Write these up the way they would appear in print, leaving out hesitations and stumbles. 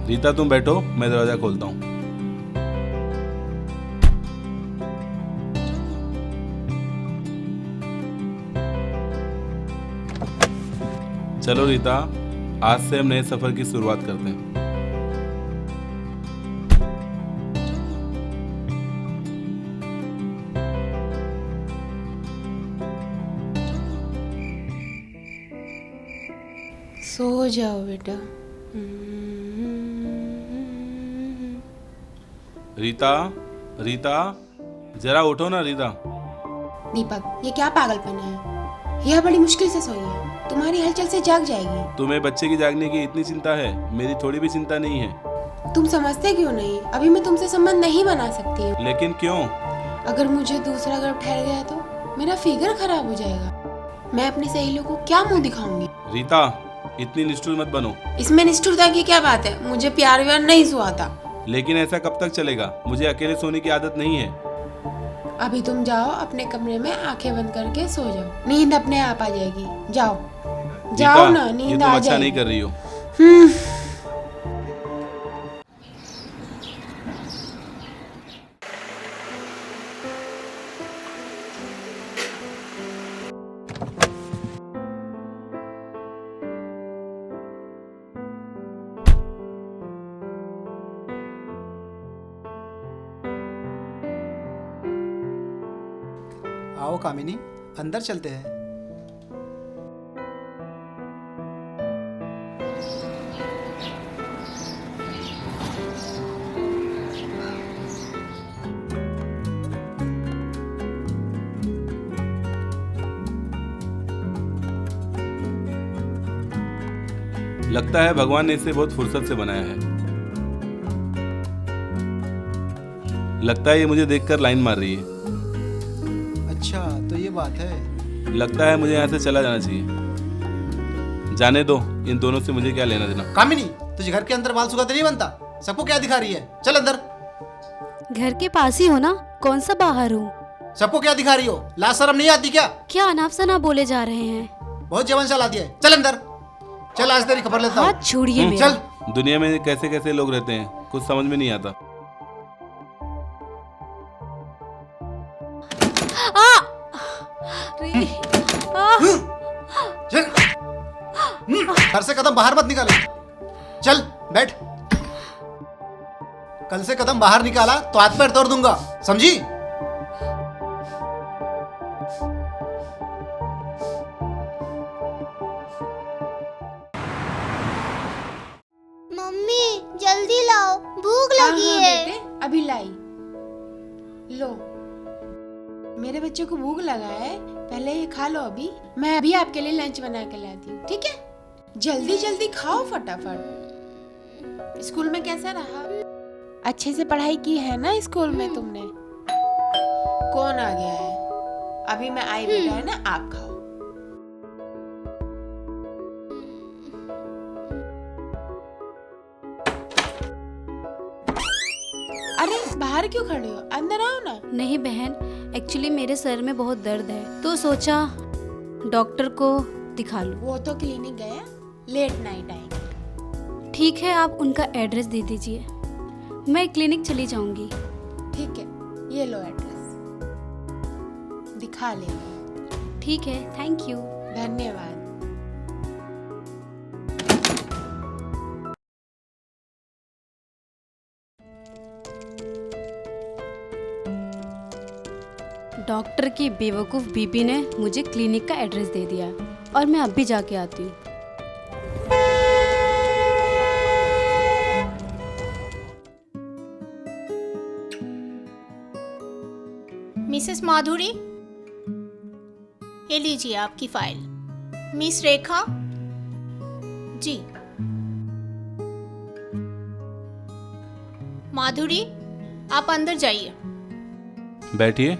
रीता तुम बैठो, मैं दरवाजा खोलता हूँ। चलो रीता, आज से हम नए सफर की शुरुआत करते हैं। सो जाओ बेटा। रीता, रीता, जरा उठो ना रीता। दीपक, ये क्या पागलपन है? यह बड़ी मुश्किल से सोई है, तुम्हारी हलचल से जाग जाएगी। तुम्हें बच्चे की जागने की इतनी चिंता है, मेरी थोड़ी भी चिंता नहीं है। तुम समझते क्यों नहीं? अभी मैं तुमसे संबंध नहीं बना सकती। लेकिन क्यों? अगर मुझे दूसरा गर्भ ठहर गया तो मेरा फिगर खराब हो जाएगा। मैं अपनी सहेलियों को क्या मुंह दिखाऊंगी? रीता, इतनी निष्ठुर मत बनो। इसमें निष्ठुरता की क्या बात है? मुझे प्यार व्यार नहीं सुहाता। लेकिन ऐसा कब तक चलेगा? मुझे अकेले सोने की आदत नहीं है। अभी तुम जाओ अपने कमरे में, आंखें बंद करके सो जाओ, नींद अपने आप आ जाएगी। जाओ जाओ ना, ये नींद तुम आ अच्छा जाएगी। नहीं कर रही हो। आओ कामिनी, अंदर चलते हैं। लगता है भगवान ने इसे बहुत फुर्सत से बनाया है। लगता है ये मुझे देखकर लाइन मार रही है। अच्छा, तो ये बात है। लगता है मुझे यहाँ से चला जाना चाहिए। जाने दो, इन दोनों से मुझे क्या लेना देना। कामिनी, तुझे घर के अंदर बाल सुखाते नहीं बनता? सबको क्या दिखा रही है? चल अंदर। घर के पास ही हो ना, कौन सा बाहर हूँ? सबको क्या दिखा रही हो? लाज शर्म नहीं आती क्या? क्या अनाप शनाप बोले जा रहे हैं? बहुत जवान चलाती है। चल अंदर, चल आज तेरी खबर लेता हूँ। हाथ छोड़िए मेरा। चल। दुनिया में कैसे कैसे लोग रहते हैं, कुछ समझ में नहीं आता। अरे, चल। घर से कदम बाहर मत निकाले। चल बैठ। कल से कदम बाहर निकाला तो हाथ पैर तोड़ दूंगा, समझी? मम्मी जल्दी लाओ, भूख लगी हाँ, है। बेटे, अभी लाई। लो, मेरे बच्चे को भूख लगा है, पहले ये खा लो। अभी मैं अभी आपके लिए लंच बना के लाती हूँ, ठीक है? जल्दी जल्दी खाओ फटाफट। स्कूल में कैसा रहा? अच्छे से पढ़ाई की है ना स्कूल में तुमने? कौन आ गया है? अभी मैं आई बेटा, है ना? आप खाओ। अरे बाहर क्यों खड़े हो? अंदर आओ ना। नहीं बहन, एक्चुअली मेरे सर में बहुत दर्द है, तो सोचा डॉक्टर को दिखा लूं। वो तो क्लिनिक गया, लेट नाइट आएंगे। ठीक है, आप उनका एड्रेस दे दीजिए, मैं क्लिनिक चली जाऊंगी। ठीक है, ये लो एड्रेस, दिखा लेंगे। ठीक है, थैंक यू। धन्यवाद। डॉक्टर की बेवकूफ़ बीबी ने मुझे क्लिनिक का एड्रेस दे दिया और मैं अब भी जाके आती हूँ। मिसेस माधुरी, ये लीजिए आपकी फाइल। मिस रेखा जी। माधुरी, आप अंदर जाइए। बैठिए।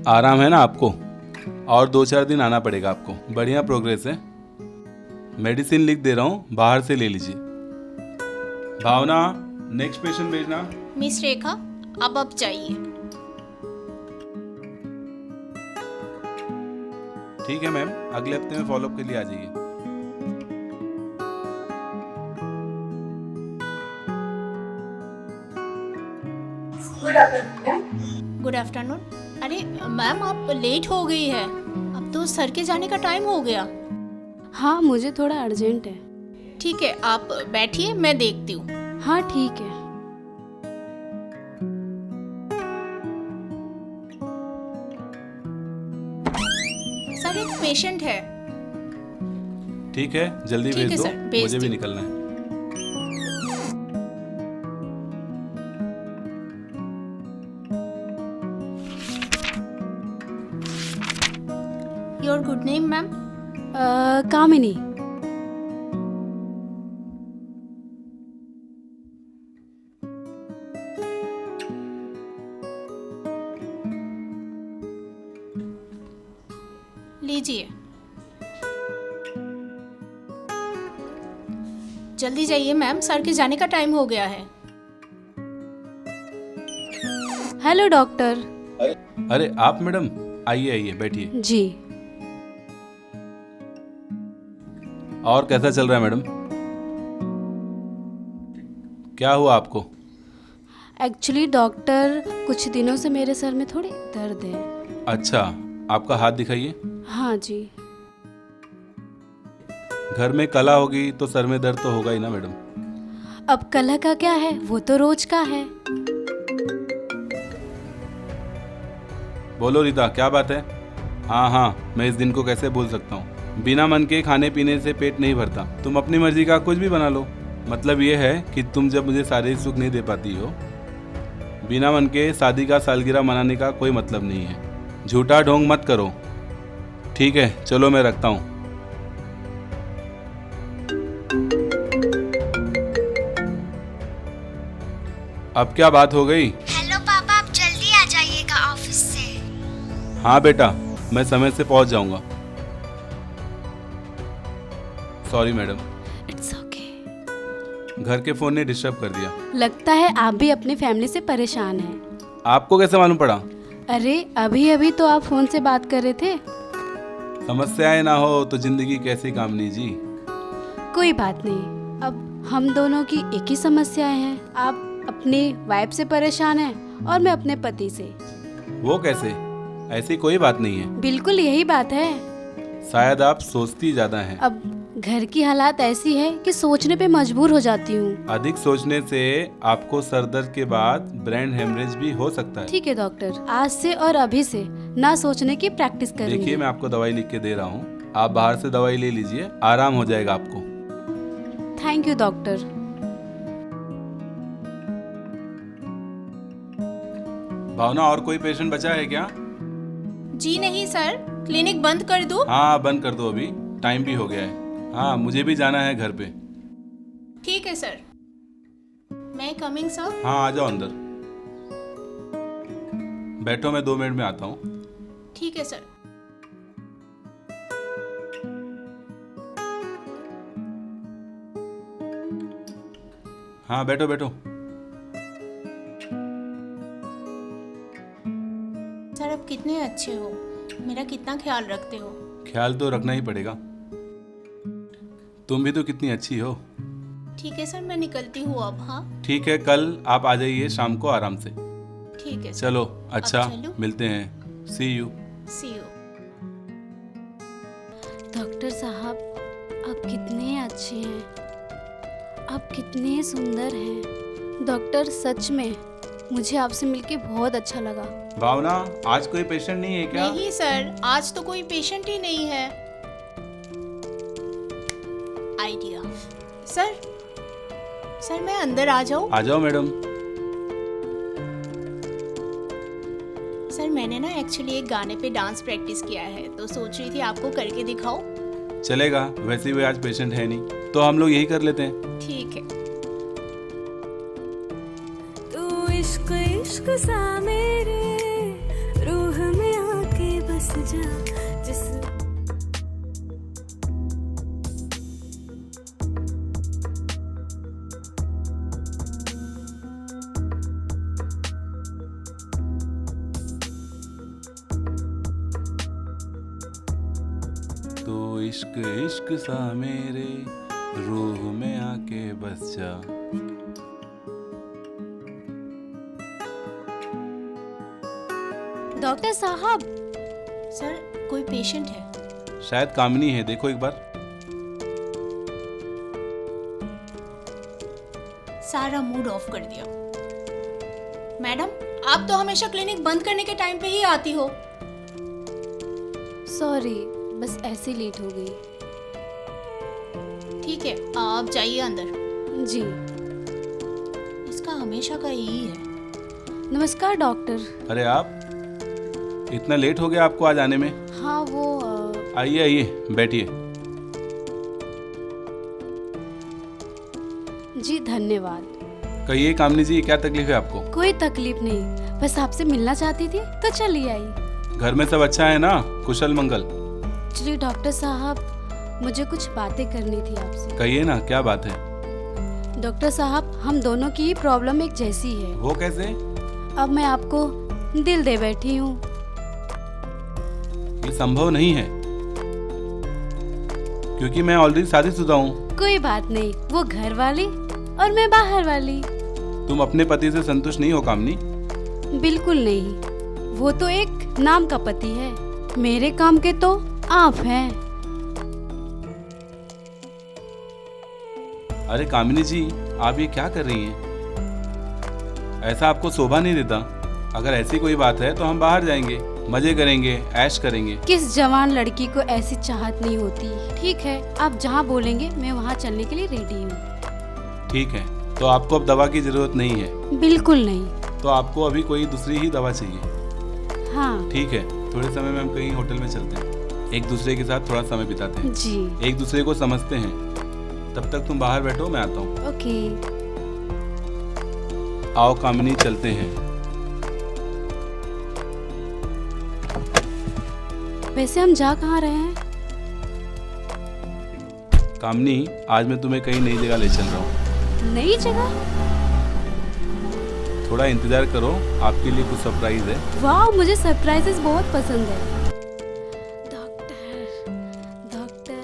आराम है ना आपको? और 2-4 दिन आना पड़ेगा आपको। बढ़िया प्रोग्रेस है। मेडिसिन लिख दे रहा हूँ, बाहर से ले लीजिए। भावना, नेक्स्ट पेशेंट भेजना। मिस रेखा, अब जाइए। ठीक है मैम, अगले हफ्ते में फॉलोअप के लिए आ जाइए। Good afternoon. अरे मैम, आप लेट हो गई है, अब तो सर के जाने का टाइम हो गया। हाँ, मुझे थोड़ा अर्जेंट है। ठीक है, आप बैठिए, मैं देखती हूँ। हाँ ठीक है। सर, एक पेशेंट है। ठीक है, जल्दी ठीक भेज है दो, सर, भेज मुझे भी दी। निकलना है। Your good name ma'am? Kamini. लीजिए, जल्दी जाइए मैम, सर के जाने का टाइम हो गया है। Hello doctor. अरे आप मैडम, आइए आइए, बैठिए। जी। और कैसा चल रहा है मैडम? क्या हुआ आपको? एक्चुअली डॉक्टर, कुछ दिनों से मेरे सर में थोड़ी दर्द है। अच्छा, आपका हाथ दिखाइए। हाँ जी। घर में कला होगी तो सर में दर्द तो होगा ही ना मैडम। अब कलह का क्या है, वो तो रोज का है। बोलो रीता, क्या बात है? हाँ हाँ, मैं इस दिन को कैसे भूल सकता हूँ। बिना मन के खाने पीने से पेट नहीं भरता। तुम अपनी मर्जी का कुछ भी बना लो। मतलब ये है कि तुम जब मुझे शारीरिक सुख नहीं दे पाती हो, बिना मन के शादी का सालगिरह मनाने का कोई मतलब नहीं है। झूठा ढोंग मत करो। ठीक है, चलो मैं रखता हूँ। अब क्या बात हो गई? हेलो पापा, आप जल्दी आ जाइएगा ऑफिस से। हाँ बेटा, मैं समय से पहुंच जाऊंगा। Sorry madam, it's okay. घर के फोन ने डिस्टर्ब कर दिया। लगता है आप भी अपनी फैमिली से परेशान हैं। आपको कैसे मालूम पड़ा? अरे अभी अभी तो आप फोन से बात कर रहे थे। समस्याएं ना हो तो जिंदगी कैसी कामनी जी। कोई बात नहीं, अब हम दोनों की एक ही समस्याएं हैं। आप अपनी वाइफ से परेशान हैं और मैं अपने पति से। वो कैसे? ऐसी कोई बात नहीं है। बिल्कुल यही बात है। शायद आप सोचती ज्यादा हैं। अब घर की हालात ऐसी है कि सोचने पे मजबूर हो जाती हूँ। अधिक सोचने से आपको सरदर्द के बाद ब्रेन हेमरेज भी हो सकता है। ठीक है डॉक्टर, आज से और अभी से ना सोचने की प्रैक्टिस करेंगे। देखिए, मैं आपको दवाई लिख के दे रहा हूँ, आप बाहर से दवाई ले लीजिए, आराम हो जाएगा आपको। Thank you doctor. भावना, और कोई पेशेंट बचा है क्या? जी नहीं सर, क्लिनिक बंद कर दूं? हाँ, बंद कर दो, अभी टाइम भी हो गया है। हाँ, मुझे भी जाना है घर पे। ठीक है सर, मैं कमिंग सर। हाँ, आ जाओ अंदर। बैठो, मैं 2 मिनट में आता हूँ। ठीक है सर। हाँ, बैठो बैठो। सर, आप कितने अच्छे हो, मेरा कितना ख्याल रखते हो। ख्याल तो रखना ही पड़ेगा, तुम भी तो कितनी अच्छी हो। ठीक है सर, मैं निकलती हूँ अब। हाँ ठीक है, कल आप आ जाइए शाम को आराम से। ठीक है सर। चलो, अच्छा, अब चलो? मिलते हैं। See you. See you. Doctor साहब, आप कितने अच्छे हैं, आप कितने सुंदर हैं। डॉक्टर, सच में मुझे आपसे मिलके बहुत अच्छा लगा। भावना, आज कोई पेशेंट नहीं है क्या? नहीं सर, आज तो कोई पेशेंट ही नहीं है। आइडिया। सर, सर मैं अंदर आ जाऊं? आ जाओ मैडम। सर, मैंने ना एक्चुअली एक गाने पे डांस प्रैक्टिस किया है, तो सोच रही थी आपको करके दिखाओ। चलेगा, वैसे भी आज पेशेंट है नहीं तो हम लोग यही कर लेते हैं। ठीक है। तू इश्क इश्क सा मेरे रूह में आके बस जा, जिस तो इश्क इश्क सा मेरे रूह में आके बस जा। डॉक्टर साहब। सर कोई पेशेंट है। शायद कामिनी है, देखो एक बार। सारा मूड ऑफ कर दिया। मैडम, आप तो हमेशा क्लिनिक बंद करने के टाइम पे ही आती हो। सॉरी, बस ऐसे लेट हो गई। ठीक है, आप जाइए अंदर। जी। इसका हमेशा का यही है। नमस्कार डॉक्टर। अरे आप इतना लेट हो गया आपको आज आने में? हाँ वो आइए आइए, बैठिए। जी धन्यवाद। कहिए कामिनी जी, क्या तकलीफ है आपको? कोई तकलीफ नहीं, बस आपसे मिलना चाहती थी तो चली आई। घर में सब अच्छा है ना? कुशल मंगल? एक्चुअली डॉक्टर साहब, मुझे कुछ बातें करनी थी आपसे। कहिए ना, क्या बात है? डॉक्टर साहब, हम दोनों की ही प्रॉब्लम एक जैसी है। वो कैसे? अब मैं आपको दिल दे बैठी हूँ। ये संभव नहीं है, क्योंकि मैं ऑलरेडी शादीशुदा हूँ। कोई बात नहीं, वो घर वाली और मैं बाहर वाली। तुम अपने पति से संतुष्ट नहीं हो कामिनी? बिल्कुल नहीं, वो तो एक नाम का पति है, मेरे काम के तो आप हैं। अरे कामिनी जी, आप ये क्या कर रही हैं? ऐसा आपको शोभा नहीं देता। अगर ऐसी कोई बात है तो हम बाहर जाएंगे, मजे करेंगे, ऐश करेंगे। किस जवान लड़की को ऐसी चाहत नहीं होती। ठीक है, आप जहाँ बोलेंगे मैं वहाँ चलने के लिए रेडी हूँ। ठीक है, तो आपको अब दवा की जरूरत नहीं है? बिल्कुल नहीं। तो आपको अभी कोई दूसरी ही दवा चाहिए? हाँ ठीक है, थोड़े समय में हम कहीं होटल में चलते हैं, एक दूसरे के साथ थोड़ा समय बिताते हैं, जी। एक दूसरे को समझते हैं। तब तक तुम बाहर बैठो, मैं आता हूँ। ओके। आओ कामिनी, चलते हैं। वैसे हम जा कहाँ रहे हैं? कामिनी, आज मैं तुम्हें कहीं नई जगह ले चल रहा हूँ। नई जगह? थोड़ा इंतजार करो, आपके लिए कुछ सरप्राइज है। वाह, मुझे सरप्राइजेस बहुत पसंद है। डॉक्टर।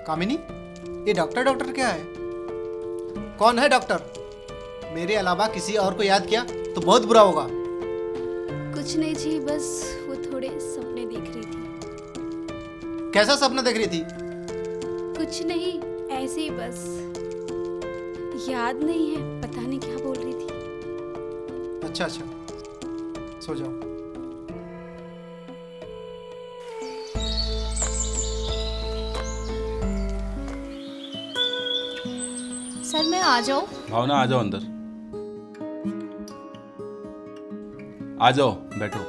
कामिनी, ये डॉक्टर डॉक्टर क्या है? कौन है डॉक्टर? मेरे अलावा किसी और को याद किया तो बहुत बुरा होगा। कुछ नहीं जी, बस वो थोड़े सपने देख रही थी। कैसा सपना देख रही थी? कुछ नहीं, ऐसे ही बस। याद नहीं है, पता नहीं क्या बोल रही थी। अच्छा, सो जाओ। सर मैं आ जाऊँ? भावना, आ जाओ अंदर। आ जाओ, बैठो।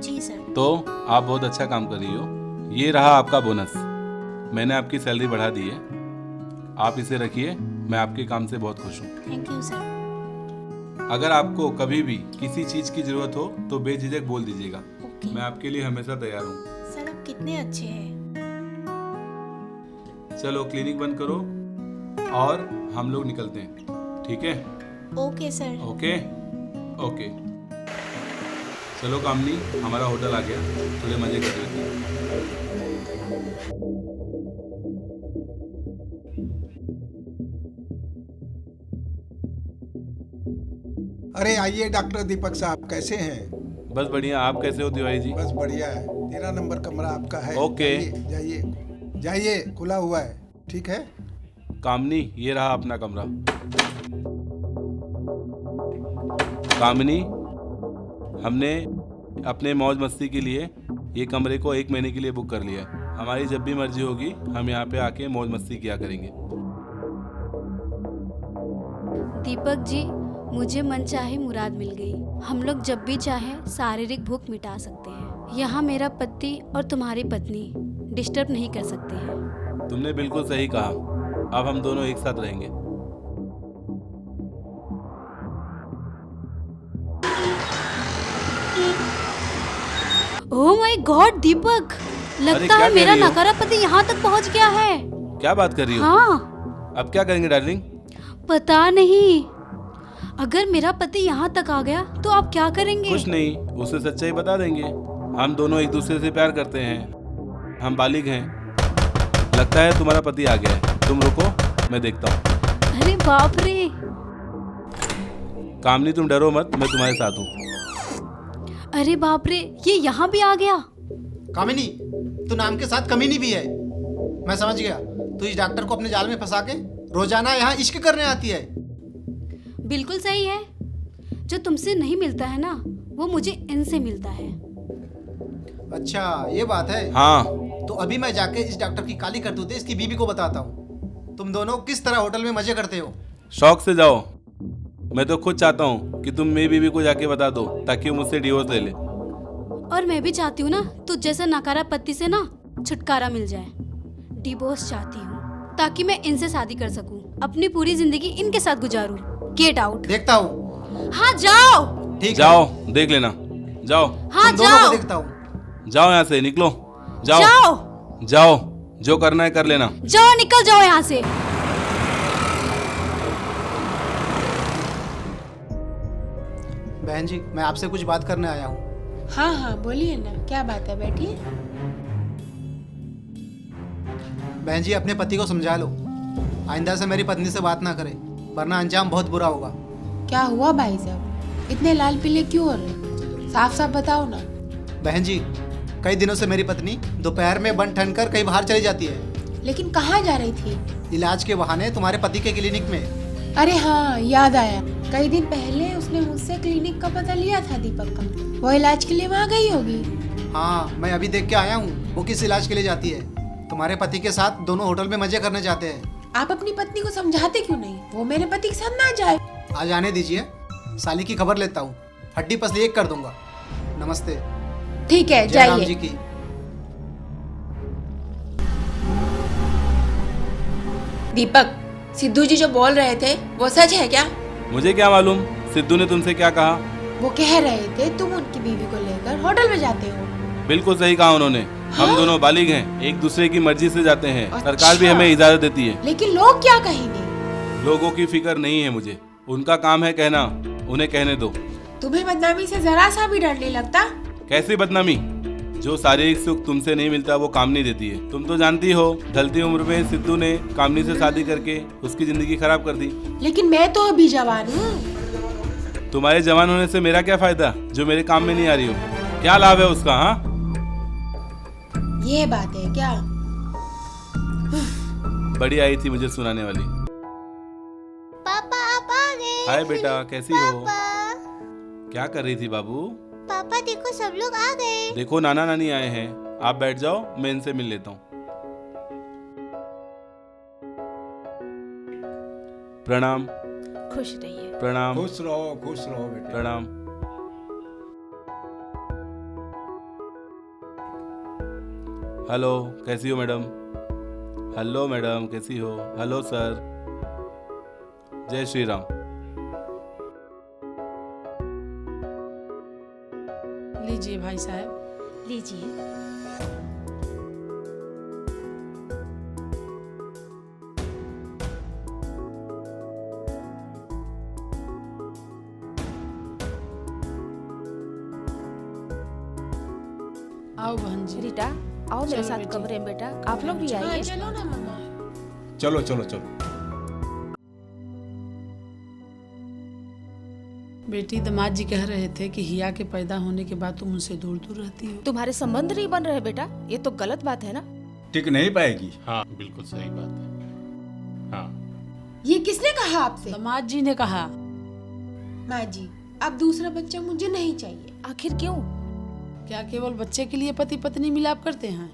जी सर। तो आप बहुत अच्छा काम कर रही हो। ये रहा आपका बोनस। मैंने आपकी सैलरी बढ़ा दी है, आप इसे रखिए। मैं आपके काम से बहुत खुश हूँ। Thank you sir. अगर आपको कभी भी किसी चीज की जरूरत हो तो बेझिझक बोल दीजिएगा। ओके। मैं आपके लिए हमेशा तैयार हूँ। सर आप कितने अच्छे हैं। चलो क्लिनिक बंद करो और हम लोग निकलते हैं, ठीक है? Okay sir. Okay okay. चलो कामनी, हमारा होटल आ गया, थोड़े मजे कर लेते हैं। अरे आइए डॉक्टर दीपक साहब, कैसे हैं? बस बढ़िया, आप कैसे हो तिवारी जी? बस बढ़िया है। 13 नंबर कमरा आपका है। ओके। जाइए जाइए, खुला हुआ है। ठीक है। कामनी, ये रहा अपना कमरा। कामनी, हमने अपने मौज मस्ती के लिए ये कमरे को 1 महीने के लिए बुक कर लिया है। हमारी जब भी मर्जी होगी हम यहाँ पे आके मौज मस्ती किया करेंगे। दीपक जी, मुझे मन चाहे मुराद मिल गई। हम लोग जब भी चाहें शारीरिक भूख मिटा सकते हैं। यहाँ मेरा पति और तुम्हारी पत्नी डिस्टर्ब नहीं कर सकते हैं। तुमने बिल्कुल सही कहा। अब हम दोनों एक साथ रहेंगे। ओह माय गॉड दीपक, लगता क्या है कर मेरा रही हो? नकारा पति यहाँ तक पहुँच गया है। क्या बात कर रही हो? हाँ, अब क्या करेंगे डार्लिंग? पता नहीं। अगर मेरा पति यहाँ तक आ गया तो आप क्या करेंगे? कुछ नहीं, उसे सच्चाई बता देंगे। हम दोनों एक दूसरे से प्यार करते हैं, हम बालिग हैं। लगता है तुम्हारा पति आ गया है। तुम रुको, मैं देखता हूँ। अरे बाप रे। कामनी तुम डरो मत, मैं तुम्हारे साथ हूँ। अरे बाप रे, ये यहाँ भी आ गया। कामिनी, तू नाम के साथ कमीनी भी है। मैं समझ गया, तू इस डॉक्टर को अपने जाल में फंसा के रोजाना यहाँ इश्क करने आती है। बिल्कुल सही है। जो तुमसे नहीं मिलता है ना, वो मुझे इनसे मिलता है। अच्छा ये बात है। हाँ, तो अभी मैं जाके इस डॉक्टर की काली करतूतें इसकी बीवी को बताता हूँ। तुम दोनों किस तरह होटल में मजे करते हो। शौक से जाओ। मैं तो खुद चाहता हूँ कि तुम मेरी बीवी को जाके बता दो ताकि वो मुझसे डिवोर्स ले ले। और मैं भी चाहती हूँ ना, तुझ जैसे नकारा पति से ना छुटकारा मिल जाए। डिवोर्स चाहती हूँ ताकि मैं इनसे शादी कर सकूँ, अपनी पूरी जिंदगी इनके साथ गुजारूँ। Get out. देखता हूँ। हाँ जाओ। ठीक जाओ, देख लेना। जाओ, हाँ तुम दोनों को जाओ। देखता हूँ। जाओ यहाँ से, निकलो। जाओ जाओ जाओ, जो करना है कर लेना। जाओ, निकल जाओ यहाँ से। बहन जी, मैं आपसे कुछ बात करने आया हूँ। हाँ हाँ बोलिए ना, क्या बात है, बैठिए। बहन जी, अपने पति को समझा लो, आइंदा से मेरी पत्नी से बात ना करे, वरना अंजाम बहुत बुरा होगा। क्या हुआ भाई साहब, इतने लाल पीले क्यों हो रहे? साफ साफ बताओ ना। बहन जी, कई दिनों से मेरी पत्नी दोपहर में बन ठन कर कहीं बाहर चली जाती है। लेकिन कहाँ जा रही थी? इलाज के बहाने तुम्हारे पति के क्लिनिक में। अरे हाँ, याद आया। कई दिन पहले उसने मुझसे क्लिनिक का पता लिया था दीपक का। वो इलाज के लिए वहाँ गई होगी। हाँ, मैं अभी देख के आया हूँ वो किस इलाज के लिए जाती है। तुम्हारे पति के साथ दोनों होटल में मजे करने जाते हैं। आप अपनी पत्नी को समझाते क्यों नहीं? वो मेरे पति के साथ ना जाए। आ जाने दीजिए, साली की खबर लेता हूँ, हड्डी पसली एक कर दूंगा। नमस्ते। ठीक है, जय राम जी जाइए। की। दीपक, सिद्धू जी जो बोल रहे थे वो सच है क्या? मुझे क्या मालूम सिद्धू ने तुमसे क्या कहा। वो कह रहे थे तुम उनकी बीवी को लेकर होटल में जाते हो। बिल्कुल सही कहा उन्होंने। हम हाँ? दोनों बालिग हैं, एक दूसरे की मर्जी से जाते हैं। अच्छा। सरकार भी हमें इजाजत देती है। लेकिन लोग क्या कहेंगे? लोगों की फिक्र नहीं है मुझे, उनका काम है कहना, उन्हें कहने दो। तुम्हें बदनामी से जरा सा भी डर नहीं लगता? कैसी बदनामी? जो शारीरिक सुख तुमसे नहीं मिलता वो कामनी देती है। तुम तो जानती हो, ढलती उम्र में सिद्धू ने कामनी से शादी करके उसकी जिंदगी खराब कर दी। लेकिन मैं तो अभी जवान हूँ। तुम्हारे जवान होने से मेरा क्या फायदा, जो मेरे काम में नहीं आ रही हो? क्या लाभ है उसका? हाँ, ये बात है क्या? बड़ी आई थी मुझे सुनाने वाली। पापा आप आ गए। हाय बेटा, कैसी हो? पापा क्या कर रही थी बाबू? पापा देखो सब लोग आ गए। देखो नाना नानी आए हैं, आप बैठ जाओ, मैं इनसे मिल लेता हूँ। प्रणाम। खुश रहिए। प्रणाम। खुश रहो बेटे। प्रणाम। हेलो, कैसी हो मैडम? हेलो मैडम, कैसी हो? Hello sir. जय श्री राम। लीजिए भाई साहब। लीजिए। आओ बहन जी। रीटा, आओ मेरे चलो साथ बेटी। कमरे में बेटा। आप लोग भी हाँ, आइए। चलो ना मम्मा। चलो चलो चलो। बेटी, दामाद जी कह रहे थे कि हिया के पैदा होने के बाद तुम उनसे दूर दूर रहती हो। तुम्हारे संबंध नहीं बन रहे बेटा, ये तो गलत बात है ना। टिक नहीं पाएगी। हाँ बिल्कुल सही बात है। हाँ, ये किसने कहा आपसे? दामाद जी ने कहा। माँ जी, अब दूसरा बच्चा मुझे नहीं चाहिए। आखिर क्यों? क्या केवल बच्चे के लिए पति पत्नी मिलाप करते हैं?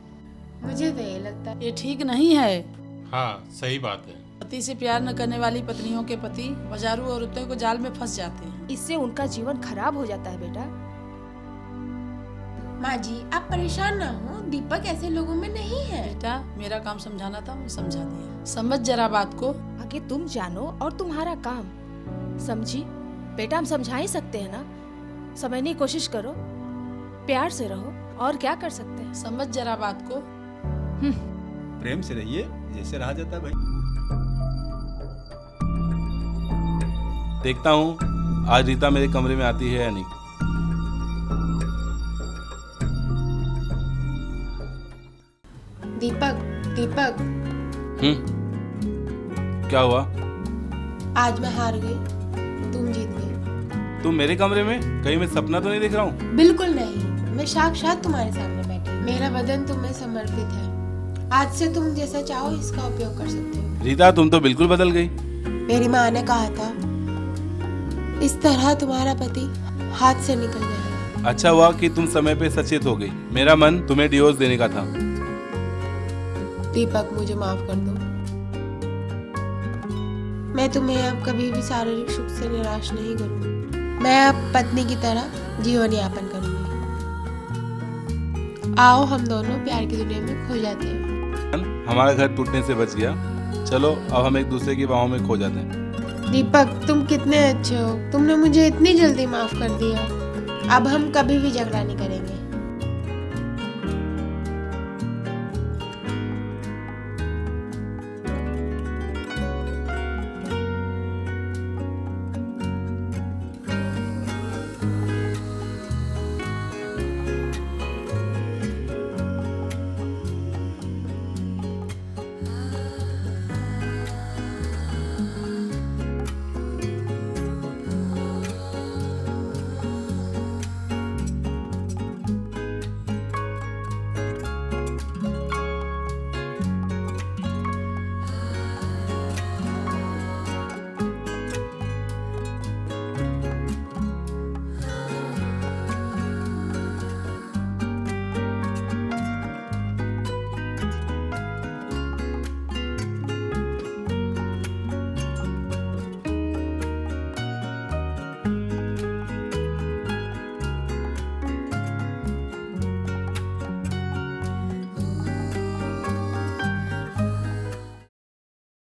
मुझे तो ये लगता है ये ठीक नहीं है। हाँ सही बात है। पति से प्यार न करने वाली पत्नियों के पति बाजारू औरतों को जाल में फंस जाते हैं। इससे उनका जीवन खराब हो जाता है बेटा। माँ जी, आप परेशान ना हो, दीपक ऐसे लोगों में नहीं है। बेटा, मेरा काम समझाना था, मैं समझा दिया। समझ जरा बात को। आगे तुम जानो और तुम्हारा काम। समझी बेटा, हम समझा ही सकते हैं ना। समझने की कोशिश करो, प्यार से रहो, और क्या कर सकते हैं। समझ जरा बात को। प्रेम से रहिए, जैसे रहा जाता है भाई। देखता हूँ आज रीता मेरे कमरे में आती है या नहीं। दीपक, दीपक, क्या हुआ? आज मैं हार गई, तुम जीत गए। तुम मेरे कमरे में? कहीं मैं सपना तो नहीं देख रहा हूँ? बिल्कुल नहीं, मैं साक्षात तुम्हारे सामने बैठी। मेरा बदन तुम्हें समर्पित है। आज से तुम जैसा चाहो इसका उपयोग कर सकते हो। रीता, तुम तो बिल्कुल बदल गई। मेरी माँ ने कहा था इस तरह तुम्हारा पति हाथ से निकल जाएगा। अच्छा हुआ कि तुम समय पे सचेत हो गई। मेरा मन तुम्हें डिवोर्स देने का था। दीपक, मुझे माफ कर दो। मैं तुम्हें अब कभी भी शारीरिक सुख से निराश नहीं करूंगी। मैं अब पत्नी की तरह जीवन यापन करूंगी। आओ हम दोनों प्यार की दुनिया में खो जाते हैं। हमारा घर टूटने से बच गया। चलो अब हम एक दूसरे की बाहों में खो जाते हैं। दीपक, तुम कितने अच्छे हो। तुमने मुझे इतनी जल्दी माफ कर दिया। अब हम कभी भी झगड़ा नहीं करेंगे।